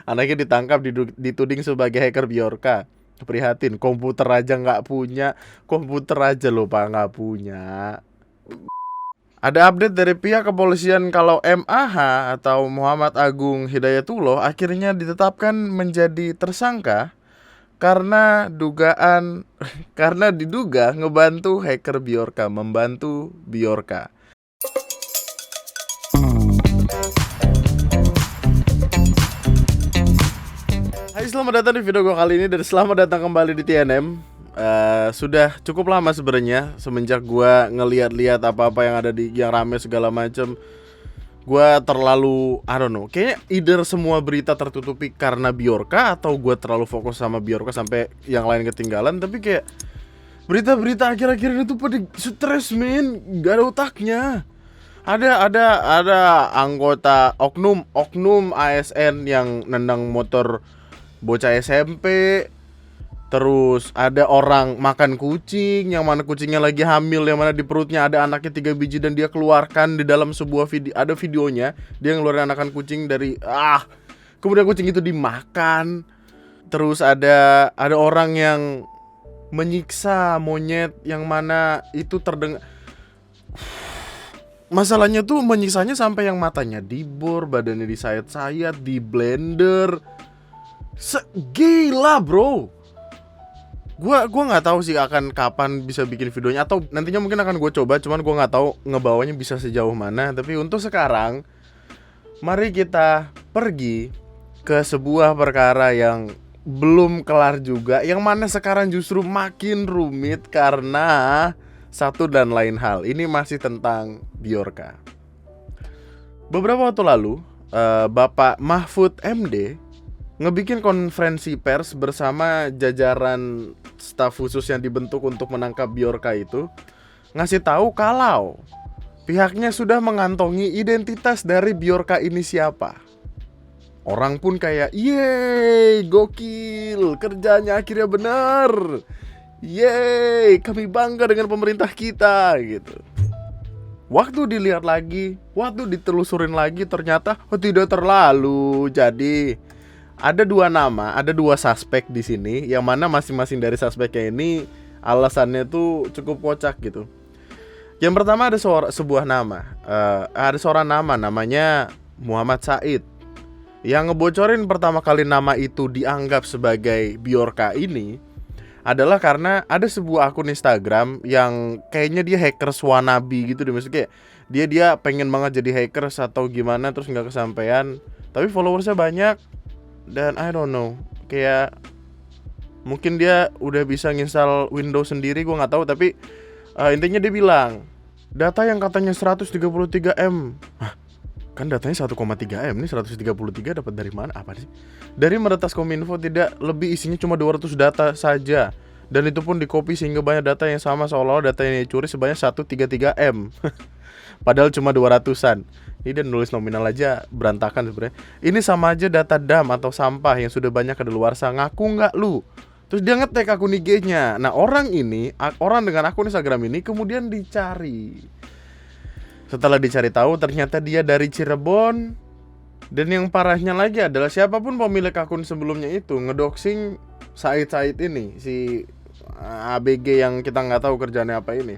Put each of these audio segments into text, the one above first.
Anaknya ditangkap dituding sebagai hacker Bjorka. Prihatin, komputer aja nggak punya. Komputer aja loh Pak nggak punya. Ada update dari pihak kepolisian kalau MAH atau Muhammad Agung Hidayatullah akhirnya ditetapkan menjadi tersangka karena dugaan karena diduga ngebantu hacker Bjorka, membantu Bjorka. Hai, selamat datang di video gue kali ini dan selamat datang kembali di TNM. Sudah cukup lama sebenarnya semenjak gue ngeliat-liat apa-apa yang ada di yang rame segala macem. Gue terlalu, I don't know, kayaknya either semua berita tertutupi karena Bjorka atau gue terlalu fokus sama Bjorka sampai yang lain ketinggalan. Tapi kayak berita-berita akhir-akhir ini tuh pada stres men, gak ada otaknya. Ada anggota oknum ASN yang nendang motor bocah SMP. Terus ada orang makan kucing, yang mana kucingnya lagi hamil, yang mana di perutnya ada anaknya 3 biji dan dia keluarkan di dalam sebuah video, ada videonya dia ngeluarin anakan kucing dari kemudian kucing itu dimakan. Terus ada orang yang menyiksa monyet yang mana itu terdengar. Masalahnya tuh menyiksanya sampai yang matanya dibor, badannya disayat-sayat, di blender. Gila bro. Gua nggak tahu sih akan kapan bisa bikin videonya, atau nantinya mungkin akan gue coba, cuman gue nggak tahu ngebawanya bisa sejauh mana. Tapi untuk sekarang, mari kita pergi ke sebuah perkara yang belum kelar juga, yang mana sekarang justru makin rumit karena satu dan lain hal. Ini masih tentang Bjorka. Beberapa waktu lalu, Bapak Mahfud MD ngebikin konferensi pers bersama jajaran staf khusus yang dibentuk untuk menangkap Bjorka itu, ngasih tahu kalau pihaknya sudah mengantongi identitas dari Bjorka ini siapa. Orang pun kayak, yeay, gokil, kerjanya akhirnya benar. Yeay, kami bangga dengan pemerintah kita gitu. Waktu dilihat lagi, waktu ditelusurin lagi, ternyata tidak terlalu. Jadi ada 2 nama, ada 2 suspek di sini, yang mana masing-masing dari suspeknya ini alasannya tuh cukup kocak gitu. Yang pertama ada sebuah nama, ada seorang nama namanya Muhammad Said, yang ngebocorin pertama kali nama itu dianggap sebagai Bjorka ini adalah karena ada sebuah akun Instagram yang kayaknya dia hackers wannabe gitu deh, maksudnya kayak dia pengen banget jadi hackers atau gimana, terus nggak kesampaian, tapi followersnya banyak. Dan I don't know, kayak mungkin dia udah bisa nginstal Windows sendiri, gue nggak tahu. Tapi intinya dia bilang data yang katanya 133M, kan datanya 1,3M, nih 133 dapat dari mana? Apa sih? Dari Meretas Kominfo, tidak lebih, isinya cuma 200 data saja. Dan itu pun di copy sehingga banyak data yang sama, seolah-olah data yang dicuri sebanyak 133M. Padahal cuma 200-an. Ini dia nulis nominal aja berantakan sebenarnya. Ini sama aja data dam atau sampah yang sudah banyak kedaluarsa. Ngaku nggak lu? Terus dia nge-tag akun IG-nya. Nah orang dengan akun Instagram ini kemudian dicari. Setelah dicari tahu, ternyata dia dari Cirebon. Dan yang parahnya lagi adalah siapapun pemilik akun sebelumnya itu ngedoxing Said ini, si ABG yang kita nggak tahu kerjaannya apa ini.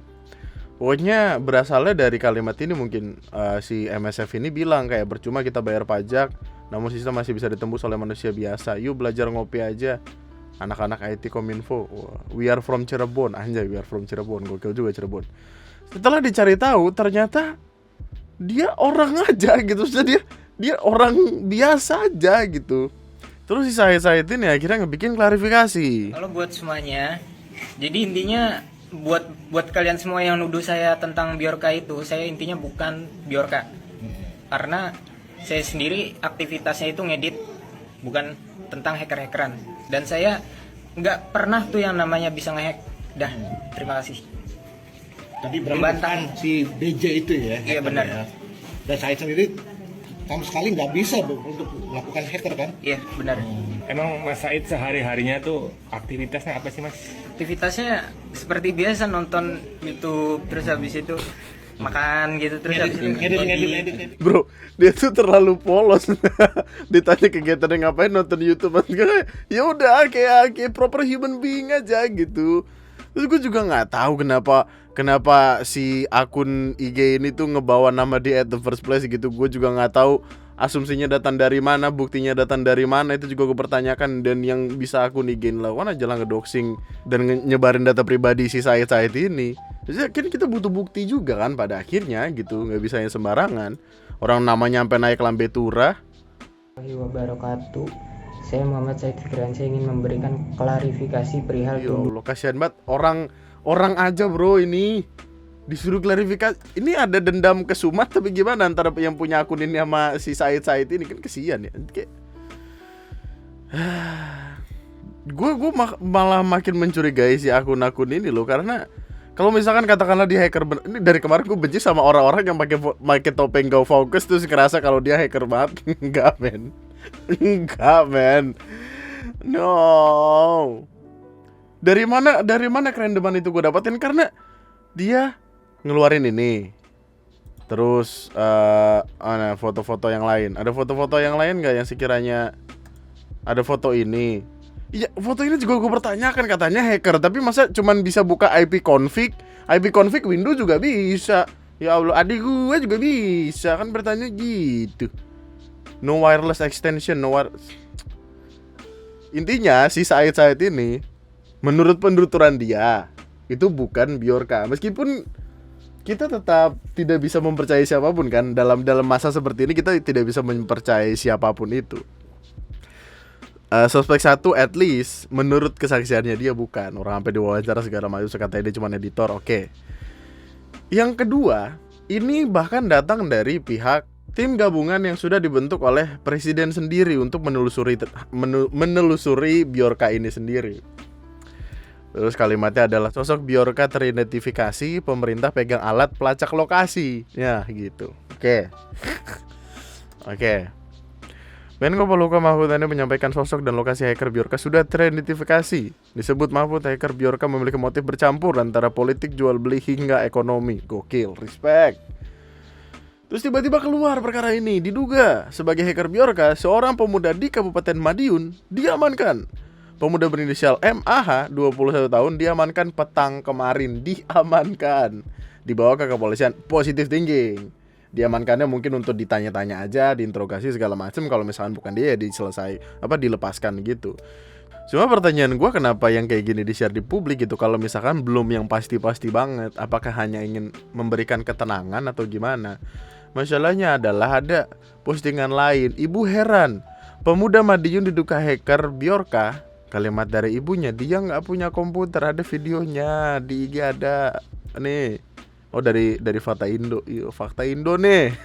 Pokoknya berasalnya dari kalimat ini mungkin si MSF ini bilang kayak, percuma kita bayar pajak, namun sistem masih bisa ditembus oleh manusia biasa. Yuk belajar ngopi aja, anak-anak IT Kominfo. We are from Cirebon, anjay, we are from Cirebon, gokil juga Cirebon. Setelah dicari tahu, ternyata dia orang aja gitu, dia orang biasa aja gitu. Terus si Said ini akhirnya ngebikin klarifikasi. Halo buat semuanya. Jadi intinya buat kalian semua yang nuduh saya tentang Bjorka itu, saya intinya bukan Bjorka. Karena saya sendiri aktivitasnya itu ngedit, bukan tentang hacker-hackeran. Dan saya nggak pernah tuh yang namanya bisa ngehack. Dah, terima kasih. Tadi bukan si BJ itu ya? Iya benar. Ya. Dan saya sendiri sama sekali nggak bisa untuk melakukan hacker kan? Iya benar. Emang Mas Said sehari-harinya tuh aktivitasnya apa sih Mas? Aktivitasnya seperti biasa, nonton YouTube, terus habis itu makan gitu terus habis itu Edit. Bro, dia tuh terlalu polos. Ditanya kegiatannya ngapain, nonton YouTube, ya udah kayak proper human being aja gitu. Terus gue juga nggak tahu kenapa si akun IG ini tuh ngebawa nama dia at the first place gitu. Gue juga nggak tahu asumsinya datang dari mana, buktinya datang dari mana, itu juga gue pertanyakan. Dan yang bisa akun IG ini lakukan aja lah ngedoxing dan nyebarin data pribadi si Said ini. Jadi akhirnya kita butuh bukti juga kan pada akhirnya gitu, nggak bisa yang sembarangan. Orang namanya sampai naik lambe turah. Wabarakatuh. Saya Muhammad Said Fikriansyah ingin memberikan klarifikasi perihal Ya Allah, kasihan banget orang aja bro ini disuruh klarifikasi. Ini ada dendam kesumat tapi gimana antara yang punya akun ini sama si Said ini kan kesian ya. Kayak gue malah makin mencurigai si akun-akun ini loh, karena kalau misalkan katakanlah dia hacker ini dari kemarin gue benci sama orang-orang yang pakai topeng Go Focus terus ngerasa kalau dia hacker banget. Enggak men. No. Dari mana kerendeman itu gue dapetin? Karena dia ngeluarin ini. Terus foto-foto yang lain. Ada foto-foto yang lain nggak yang sekiranya ada foto ini? Iya, foto ini juga gue pertanyakan, katanya hacker, tapi masa cuman bisa buka IP config Windows juga bisa. Ya Allah, adik gue juga bisa kan, bertanya gitu. No wireless extension, Intinya si Said ini menurut penuturan dia itu bukan Bjorka. Meskipun kita tetap tidak bisa mempercayai siapapun kan, dalam masa seperti ini kita tidak bisa mempercayai siapapun itu. Suspek 1 at least menurut kesaksiannya dia bukan. Orang sampai diwawancara segala macam, katanya dia cuma editor. Oke. Yang kedua, ini bahkan datang dari pihak tim gabungan yang sudah dibentuk oleh presiden sendiri untuk menelusuri Bjorka ini sendiri. Terus kalimatnya adalah sosok Bjorka teridentifikasi, pemerintah pegang alat pelacak lokasi. Ya gitu. Oke. Menko Polhukam Mahfud MD menyampaikan sosok dan lokasi hacker Bjorka sudah teridentifikasi. Disebut Mahfud, hacker Bjorka memiliki motif bercampur antara politik, jual beli hingga ekonomi. Gokil, respect. Terus tiba-tiba keluar perkara ini. Diduga sebagai hacker Bjorka, seorang pemuda di Kabupaten Madiun diamankan. Pemuda berinisial MAH, 21 tahun, diamankan petang kemarin. Dibawa ke kepolisian positive thinking. Diamankannya mungkin untuk ditanya-tanya aja, diinterogasi segala macam. Kalau misalkan bukan dia ya dilepaskan gitu. Cuma pertanyaan gue, kenapa yang kayak gini di-share di publik gitu, kalau misalkan belum yang pasti-pasti banget? Apakah hanya ingin memberikan ketenangan atau gimana? Masalahnya adalah ada postingan lain. Ibu heran, pemuda Madiun diduga hacker Bjorka. Kalimat dari ibunya, dia nggak punya komputer. Ada videonya di IG ada nih. Oh dari Fakta Indo nih.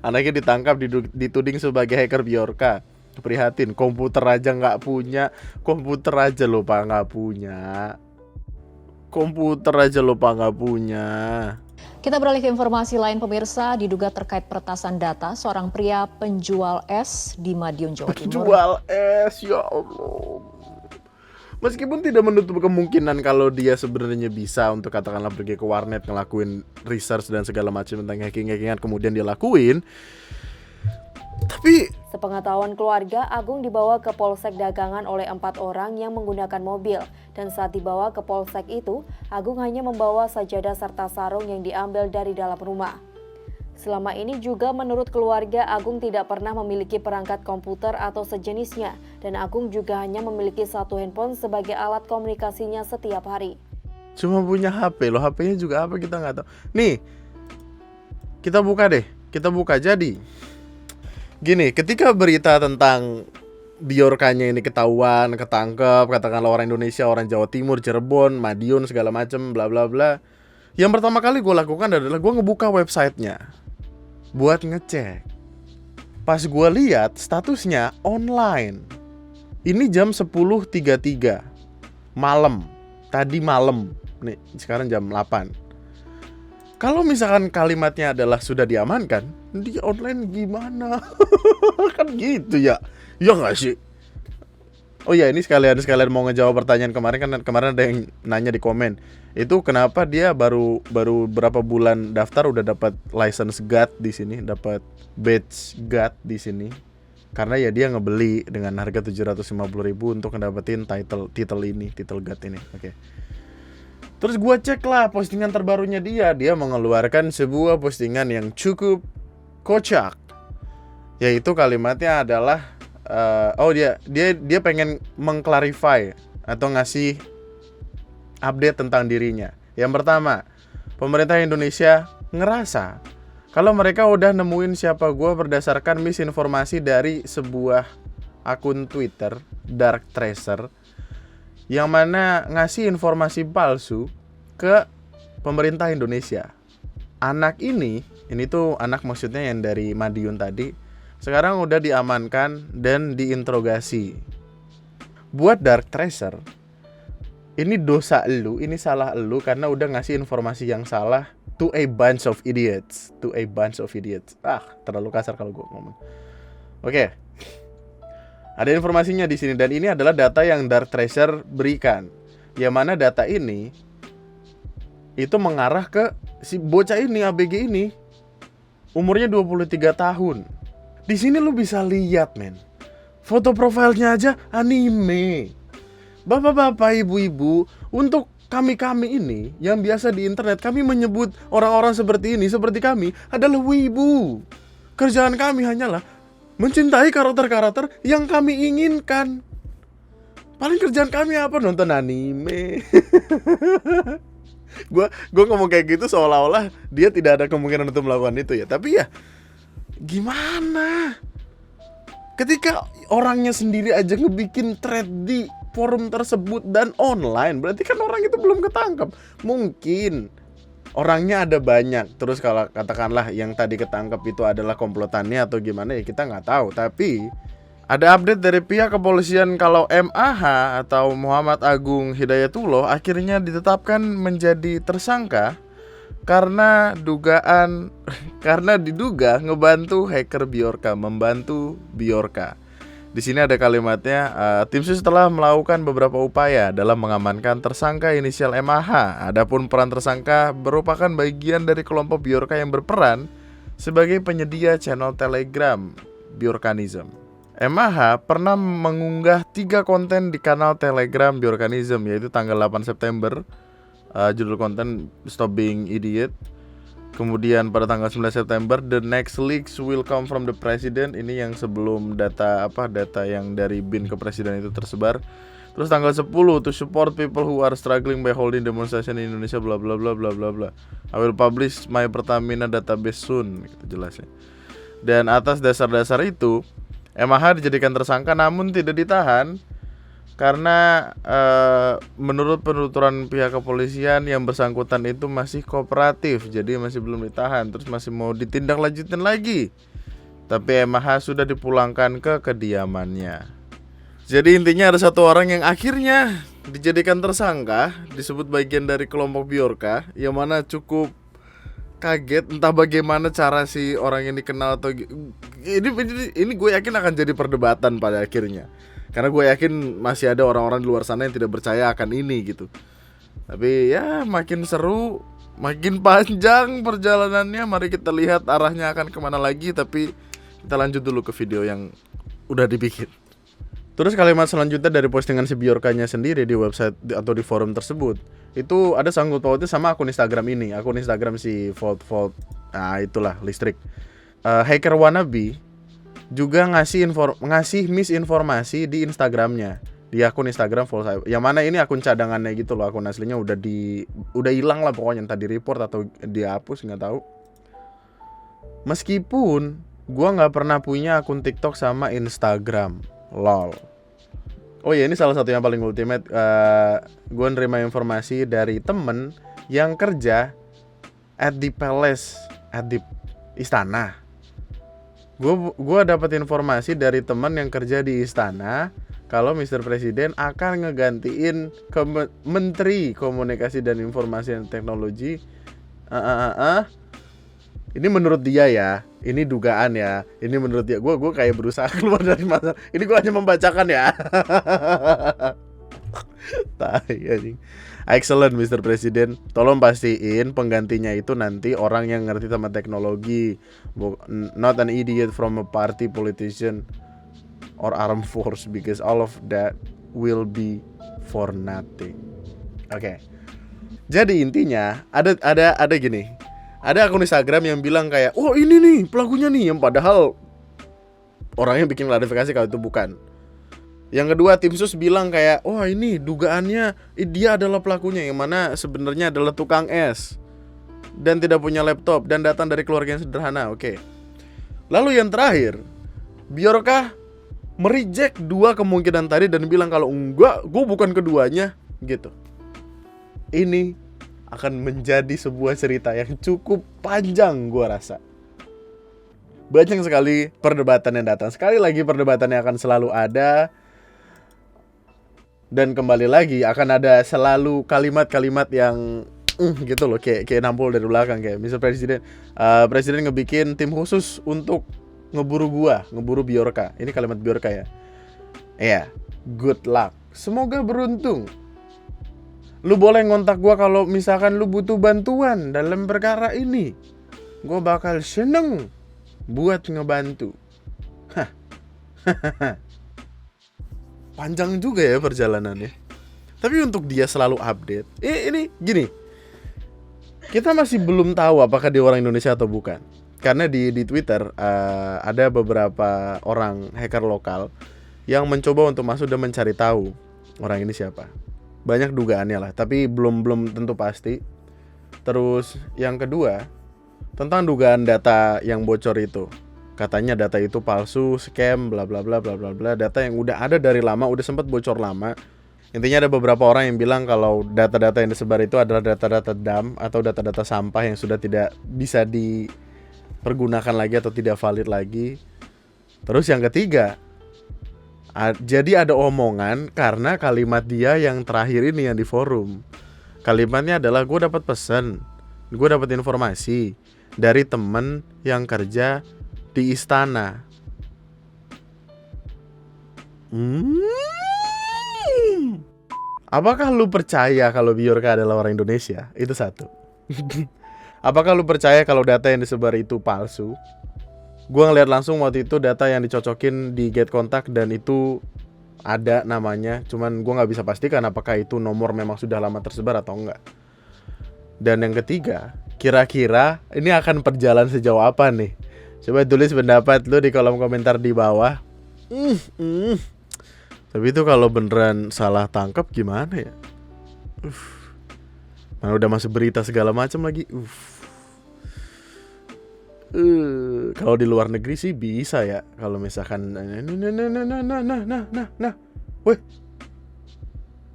Anaknya ditangkap dituding sebagai hacker Bjorka. Prihatin, komputer aja nggak punya. Komputer aja lupa nggak punya. Kita beralih ke informasi lain pemirsa, diduga terkait peretasan data seorang pria penjual es di Madiun, Jawa Timur. Penjual es, ya Allah. Meskipun tidak menutup kemungkinan kalau dia sebenarnya bisa untuk katakanlah pergi ke warnet ngelakuin research dan segala macam tentang hacking-hackingan kemudian dia lakuin. Tapi sepengetahuan keluarga, Agung dibawa ke Polsek Dagangan oleh 4 orang yang menggunakan mobil. Dan saat dibawa ke Polsek itu, Agung hanya membawa sajadah serta sarung yang diambil dari dalam rumah. Selama ini juga menurut keluarga, Agung tidak pernah memiliki perangkat komputer atau sejenisnya. Dan Agung juga hanya memiliki 1 handphone sebagai alat komunikasinya setiap hari. Cuma punya HP loh, HP-nya juga apa kita nggak tahu. Nih, kita buka jadi. Gini, ketika berita tentang Bjorkanya ini ketahuan, ketangkep, katakanlah orang Indonesia, orang Jawa Timur, Cirebon, Madiun, segala macem, bla bla bla. Yang pertama kali gue lakukan adalah gue ngebuka websitenya buat ngecek. Pas gue lihat statusnya online. Ini jam 10.33 malam. Tadi malam. Nih, sekarang jam 8. Kalau misalkan kalimatnya adalah sudah diamankan, dia online gimana? Kan gitu ya. Ya nggak sih? Oh iya, ini sekalian mau ngejawab pertanyaan kemarin kan, kemarin ada yang nanya di komen. Itu kenapa dia baru berapa bulan daftar udah dapat license guard di sini, dapat badge guard di sini. Karena ya dia ngebeli dengan harga 750.000 untuk ngedapetin title ini, title guard ini. Oke. Terus gua cek lah postingan terbarunya dia mengeluarkan sebuah postingan yang cukup kocak. Yaitu kalimatnya adalah dia pengen mengklarify atau ngasih update tentang dirinya. Yang pertama, pemerintah Indonesia ngerasa kalau mereka udah nemuin siapa gue berdasarkan misinformasi dari sebuah akun Twitter, Dark Tracer, yang mana ngasih informasi palsu ke pemerintah Indonesia. Anak ini tuh anak maksudnya yang dari Madiun tadi, sekarang udah diamankan dan diinterogasi. Buat Dark Tracer, ini dosa elu, ini salah elu karena udah ngasih informasi yang salah to a bunch of idiots. Terlalu kasar kalau gue ngomong. Oke. Ada informasinya di sini dan ini adalah data yang Dark Tracer berikan. Yang mana data ini itu mengarah ke si bocah ini, ABG ini. Umurnya 23 tahun. Di sini lu bisa lihat, men. Foto profilnya aja anime. Bapak-bapak, ibu-ibu, untuk kami ini yang biasa di internet, kami menyebut orang-orang seperti ini, seperti kami, adalah wibu. Kerjaan kami hanyalah mencintai karakter-karakter yang kami inginkan. Paling kerjaan kami apa? Nonton anime. Gua ngomong kayak gitu seolah-olah dia tidak ada kemungkinan untuk melakukan itu ya. Tapi ya gimana? Ketika orangnya sendiri aja ngebikin thread di forum tersebut dan online, berarti kan orang itu belum ketangkap. Mungkin orangnya ada banyak. Terus kalau katakanlah yang tadi ketangkap itu adalah komplotannya atau gimana ya kita nggak tahu. Tapi ada update dari pihak kepolisian kalau MAH atau Muhammad Agung Hidayatullah akhirnya ditetapkan menjadi tersangka karena diduga ngebantu hacker Bjorka, membantu Bjorka. Di sini ada kalimatnya, tim sus telah melakukan beberapa upaya dalam mengamankan tersangka inisial MAH. Adapun peran tersangka merupakan bagian dari kelompok Bjorka yang berperan sebagai penyedia channel Telegram Bjorkanism. MAH pernah mengunggah 3 konten di kanal Telegram Bjorkanism, yaitu tanggal 8 September. Judul konten Stop Being Idiot. Kemudian pada tanggal 9 September The Next Leaks Will Come From The President. Ini yang sebelum data yang dari BIN ke presiden itu tersebar. Terus tanggal 10 To support people who are struggling by holding demonstration in Indonesia bla bla bla bla bla bla. I will publish my Pertamina database soon, gitu jelasnya. Dan atas dasar-dasar itu MAH dijadikan tersangka namun tidak ditahan karena menurut penuturan pihak kepolisian yang bersangkutan itu masih kooperatif, jadi masih belum ditahan, terus masih mau ditindaklanjutin lagi. Tapi MAH sudah dipulangkan ke kediamannya. Jadi intinya ada satu orang yang akhirnya dijadikan tersangka, disebut bagian dari kelompok Bjorka, yang mana cukup kaget entah bagaimana cara si orang ini kenal atau ini gue yakin akan jadi perdebatan pada akhirnya. Karena gue yakin masih ada orang-orang di luar sana yang tidak percaya akan ini gitu. Tapi ya makin seru, makin panjang perjalanannya. Mari kita lihat arahnya akan kemana lagi. Tapi kita lanjut dulu ke video yang udah dibikin. Terus kalimat selanjutnya dari postingan si Bjorkanya sendiri di website atau di forum tersebut, itu ada sangkut pautnya sama akun Instagram ini. Akun Instagram si Volt. Nah itulah listrik. Hacker wannabe juga ngasih misinformasi di Instagramnya, di akun Instagram Volt. Yang mana ini akun cadangannya gitu loh, akun aslinya udah hilang lah pokoknya, entah di report atau dihapus nggak tahu. Meskipun gua nggak pernah punya akun TikTok sama Instagram, lol. Oh ya, ini salah satu yang paling ultimate. Gua nerima informasi dari temen yang kerja at the palace, at the istana. Gue dapat informasi dari teman yang kerja di istana kalau Mr. Presiden akan ngegantiin Menteri Komunikasi dan Informasi dan Teknologi Ini menurut dia ya, ini dugaan ya, ini menurut dia. Gue kayak berusaha keluar dari masalah. Ini gue hanya membacakan ya. Tai anjing. Excellent Mr. Presiden. Tolong pastiin penggantinya itu nanti orang yang ngerti sama teknologi, not an idiot from a party politician or armed force, because all of that will be for nothing. Oke. Jadi intinya ada gini. Ada akun Instagram yang bilang kayak, "Oh, ini nih pelakunya nih," yang padahal orangnya bikin klarifikasi kalau itu bukan. Yang kedua, tim sus bilang kayak, "Oh, ini dugaannya dia adalah pelakunya," yang mana sebenarnya adalah tukang es dan tidak punya laptop dan datang dari keluarga yang sederhana. Oke. Lalu yang terakhir, Bjorka mereject dua kemungkinan tadi dan bilang kalau enggak, gue bukan keduanya gitu. Ini akan menjadi sebuah cerita yang cukup panjang gue rasa. Banyak sekali perdebatan yang datang. Sekali lagi perdebatan yang akan selalu ada. Dan kembali lagi akan ada selalu kalimat-kalimat yang gitu loh, kayak nampol dari belakang, kayak misal presiden ngebikin tim khusus untuk ngeburu Bjorka. Ini kalimat Bjorka ya. Iya, good luck. Semoga beruntung. Lu boleh ngontak gua kalau misalkan lu butuh bantuan dalam perkara ini. Gua bakal seneng buat ngebantu. Hah. Panjang juga ya perjalanannya. Tapi untuk dia selalu update. Ini gini. Kita masih belum tahu apakah dia orang Indonesia atau bukan. Karena di Twitter ada beberapa orang hacker lokal yang mencoba untuk masuk dan mencari tahu orang ini siapa. Banyak dugaannya lah, tapi belum tentu pasti. Terus yang kedua, tentang dugaan data yang bocor itu. Katanya data itu palsu, scam, bla bla bla bla bla bla. Data yang udah ada dari lama, udah sempat bocor lama. Intinya ada beberapa orang yang bilang kalau data-data yang disebar itu adalah data-data dump atau data-data sampah yang sudah tidak bisa dipergunakan lagi atau tidak valid lagi. Terus yang ketiga, jadi ada omongan karena kalimat dia yang terakhir ini yang di forum. Kalimatnya adalah, gue dapat pesan, gue dapat informasi dari temen yang kerja di istana. Apakah lu percaya kalau Bjorka adalah orang Indonesia? Itu satu. Apakah lu percaya kalau data yang disebar itu palsu? Gua ngeliat langsung waktu itu data yang dicocokin di Get Contact dan itu ada namanya. Cuman gua nggak bisa pastikan apakah itu nomor memang sudah lama tersebar atau enggak. Dan yang ketiga, kira-kira ini akan berjalan sejauh apa nih? Coba tulis pendapat lu di kolom komentar di bawah. Tapi itu kalau beneran salah tangkap gimana ya? Mana udah masuk berita segala macam lagi. Kalau di luar negeri sih bisa ya. Kalau misalkan nah. Weh.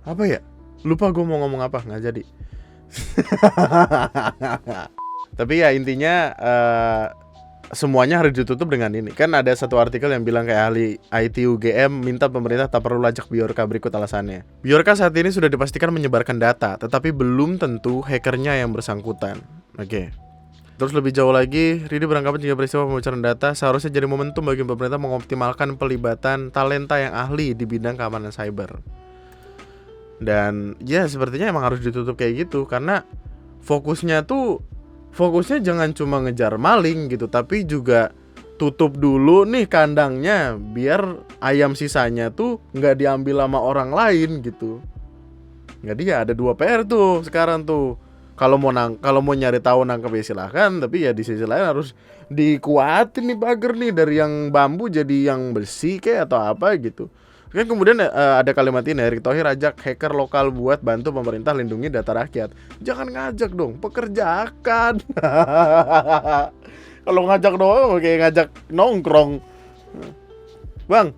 Apa ya? Lupa gue mau ngomong apa, nggak jadi. Tapi ya intinya semuanya harus ditutup dengan ini. Kan ada satu artikel yang bilang kayak ahli IT UGM minta pemerintah tak perlu lacak Bjorka, berikut alasannya. Bjorka saat ini sudah dipastikan menyebarkan data, tetapi belum tentu hackernya yang bersangkutan. Oke. Terus lebih jauh lagi, Ridi beranggapan jika peristiwa pembocoran data seharusnya jadi momentum bagi pemerintah mengoptimalkan pelibatan talenta yang ahli di bidang keamanan cyber. Dan ya sepertinya emang harus ditutup kayak gitu, karena fokusnya jangan cuma ngejar maling gitu, tapi juga tutup dulu nih kandangnya biar ayam sisanya tuh nggak diambil sama orang lain gitu. Nggak, dia ada 2 PR tuh sekarang tuh. Kalau mau nyari tahu nangkep ya silahkan, tapi ya di sisi lain harus dikuatin nih pagar nih dari yang bambu jadi yang besi kayak atau apa gitu. Kan kemudian ada kalimat ini, Erick Thohir ajak hacker lokal buat bantu pemerintah lindungi data rakyat. Jangan ngajak dong, pekerjakan. Kalau ngajak doang kayak ngajak nongkrong. Bang,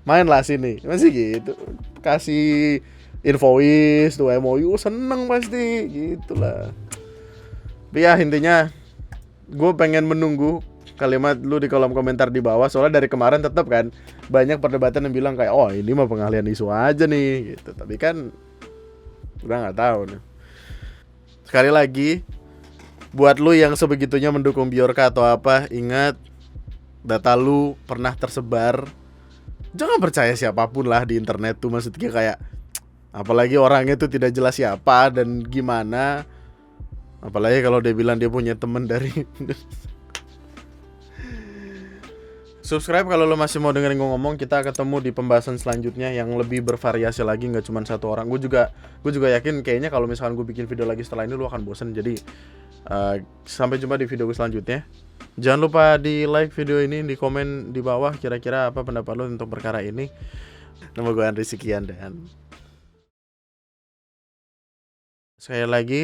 mainlah sini. Masih gitu. Kasih invoice tuh MOU seneng pasti gitulah. Tapi ya intinya gue pengen menunggu kalimat lu di kolom komentar di bawah, soalnya dari kemarin tetap kan banyak perdebatan yang bilang kayak oh ini mah pengalihan isu aja nih gitu, tapi kan udah nggak tahu nih. Sekali lagi Buat lu yang sebegitunya mendukung Bjorka atau apa, ingat data lu pernah tersebar. Jangan percaya siapapun lah di internet tuh, maksudnya kayak apalagi orangnya tuh tidak jelas siapa dan gimana. Apalagi kalau dia bilang dia punya temen dari subscribe kalau lo masih mau dengerin gue ngomong. Kita ketemu di pembahasan selanjutnya yang lebih bervariasi lagi, nggak cuma satu orang. Gue juga yakin kayaknya kalau misalkan gue bikin video lagi setelah ini lo akan bosen. Jadi sampai jumpa di video gue selanjutnya. Jangan lupa di like video ini, di komen di bawah kira-kira apa pendapat lo untuk perkara ini. Nama gue Andri, sekian dan sekali lagi,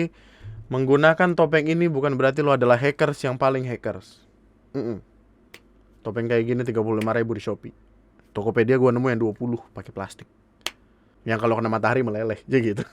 menggunakan topeng ini bukan berarti lo adalah hackers yang paling hackers. Topeng kayak gini 35.000 di Shopee. Tokopedia gua nemu yang 20 pakai plastik. Yang kalau kena matahari meleleh, jadi gitu.